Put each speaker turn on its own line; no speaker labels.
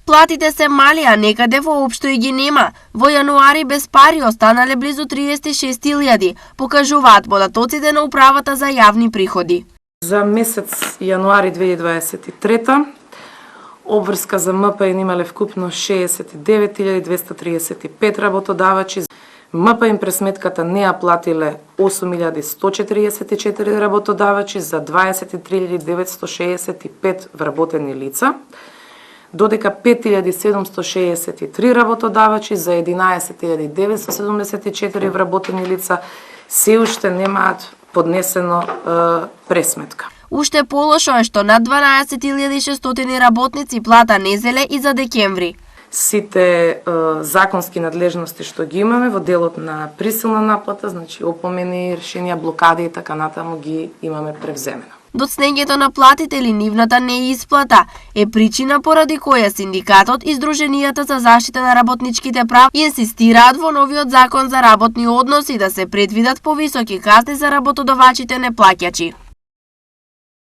Платите се мали, а некаде воопшто и ги нема. Во јануари без пари останале близу 36.000, покажуваат податоците на Управата за јавни приходи.
За месец јануари 2023 обврска за МПИ имале вкупно 69.235 работодавачи. МПИ пресметката не ја платиле 8.144 работодавачи за 23.965 вработени лица, додека 5.763 работодавачи за 11.974 вработени лица се уште немаат поднесено пресметка.
Уште полошо е што над 12.600 работници плата не зеле и за декември.
Сите законски надлежности што ги имаме во делот на присилна наплата, значи опомени, решенија, блокади и така натаму ги имаме превземено.
Доцнењето на платите или нивната неисплата е причина поради која синдикатот и Сдруженијата за заштита на работничките права инсистираат во новиот закон за работни односи да се предвидат повисоки казни за работодавачите неплаќачи.